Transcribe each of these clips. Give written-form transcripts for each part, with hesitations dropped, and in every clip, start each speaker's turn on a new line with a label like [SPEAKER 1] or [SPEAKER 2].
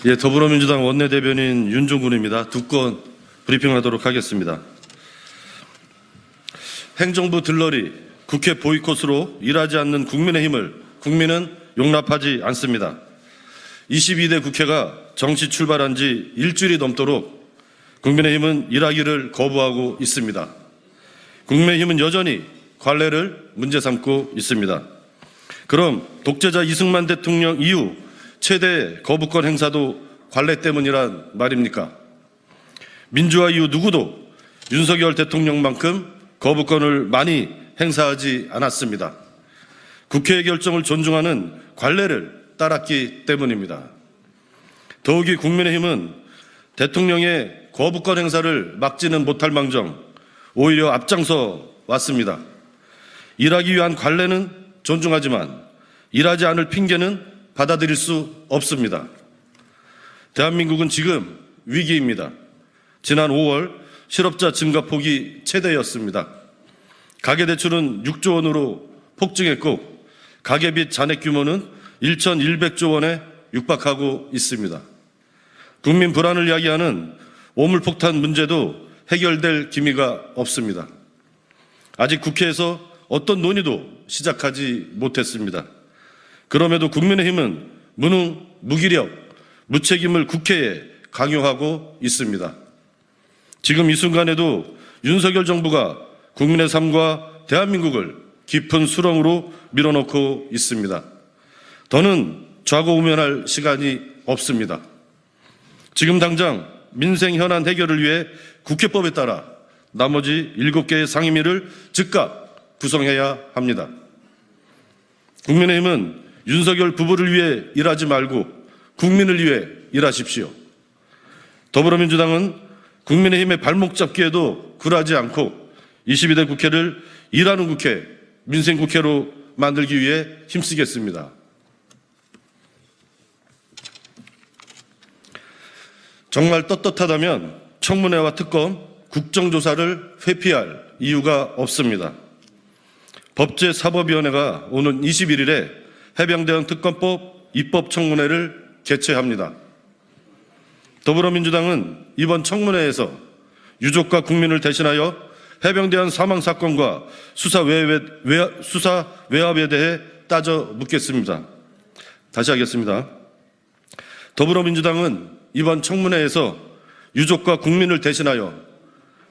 [SPEAKER 1] 예, 더불어민주당 원내대변인 윤종군입니다. 두 건 브리핑하도록 하겠습니다. 행정부 들러리, 국회 보이콧으로 일하지 않는 국민의힘을 국민은 용납하지 않습니다. 22대 국회가 정시 출발한 지 일주일이 넘도록 국민의힘은 일하기를 거부하고 있습니다. 국민의힘은 여전히 관례를 문제 삼고 있습니다. 그럼 독재자 이승만 대통령 이후 최대 거부권 행사도 관례 때문이란 말입니까? 민주화 이후 누구도 윤석열 대통령만큼 거부권을 많이 행사하지 않았습니다. 국회의 결정을 존중하는 관례를 따랐기 때문입니다. 더욱이 국민의힘은 대통령의 거부권 행사를 막지는 못할 망정 오히려 앞장서 왔습니다. 일하기 위한 관례는 존중하지만 일하지 않을 핑계는 받아들일 수 없습니다. 대한민국은 지금 위기입니다. 지난 5월 실업자 증가폭이 최대였습니다. 가계대출은 6조 원으로 폭증했고 가계빚 잔액 규모는 1,100조 원에 육박하고 있습니다. 국민 불안을 야기하는 오물폭탄 문제도 해결될 기미가 없습니다. 아직 국회에서 어떤 논의도 시작하지 못했습니다. 그럼에도 국민의힘은 무능, 무기력, 무책임을 국회에 강요하고 있습니다. 지금 이 순간에도 윤석열 정부가 국민의 삶과 대한민국을 깊은 수렁으로 밀어넣고 있습니다. 더는 좌고우면할 시간이 없습니다. 지금 당장 민생 현안 해결을 위해 국회법에 따라 나머지 7개의 상임위를 즉각 구성해야 합니다. 국민의힘은 윤석열 부부를 위해 일하지 말고 국민을 위해 일하십시오. 더불어민주당은 국민의힘의 발목 잡기에도 굴하지 않고 22대 국회를 일하는 국회, 민생국회로 만들기 위해 힘쓰겠습니다. 정말 떳떳하다면 청문회와 특검, 국정조사를 회피할 이유가 없습니다. 법제사법위원회가 오는 21일에 해병대원 특검법 입법청문회를 개최합니다. 더불어민주당은 이번 청문회에서 유족과 국민을 대신하여 해병대원 사망사건과 수사 외압에 대해 따져 묻겠습니다. 다시 하겠습니다. 더불어민주당은 이번 청문회에서 유족과 국민을 대신하여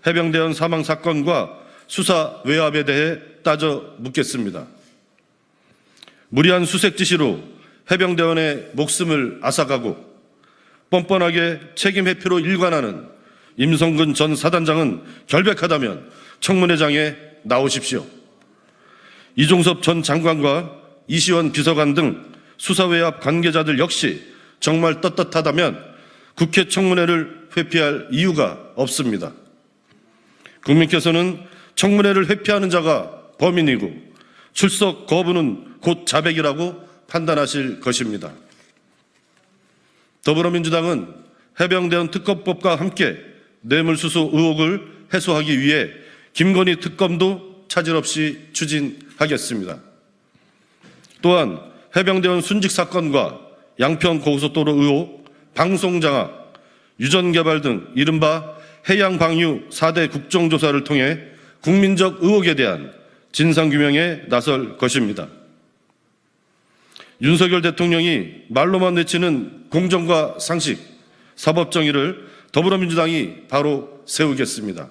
[SPEAKER 1] 해병대원 사망사건과 수사 외압에 대해 따져 묻겠습니다. 무리한 수색 지시로 해병대원의 목숨을 앗아가고 뻔뻔하게 책임 회피로 일관하는 임성근 전 사단장은 결백하다면 청문회장에 나오십시오. 이종섭 전 장관과 이시원 비서관 등 수사외압 관계자들 역시 정말 떳떳하다면 국회 청문회를 회피할 이유가 없습니다. 국민께서는 청문회를 회피하는 자가 범인이고 출석 거부는 곧 자백이라고 판단하실 것입니다. 더불어민주당은 해병대원 특검법과 함께 뇌물수수 의혹을 해소하기 위해 김건희 특검도 차질 없이 추진하겠습니다. 또한 해병대원 순직 사건과 양평 고속도로 의혹, 방송장악, 유전개발 등 이른바 해양방류 4대 국정조사를 통해 국민적 의혹에 대한 진상규명에 나설 것입니다. 윤석열 대통령이 말로만 외치는 공정과 상식, 사법정의를 더불어민주당이 바로 세우겠습니다.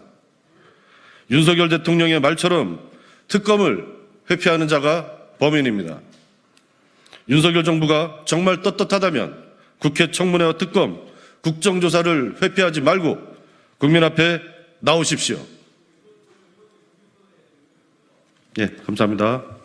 [SPEAKER 1] 윤석열 대통령의 말처럼 특검을 회피하는 자가 범인입니다. 윤석열 정부가 정말 떳떳하다면 국회 청문회와 특검, 국정조사를 회피하지 말고 국민 앞에 나오십시오. 예, 감사합니다.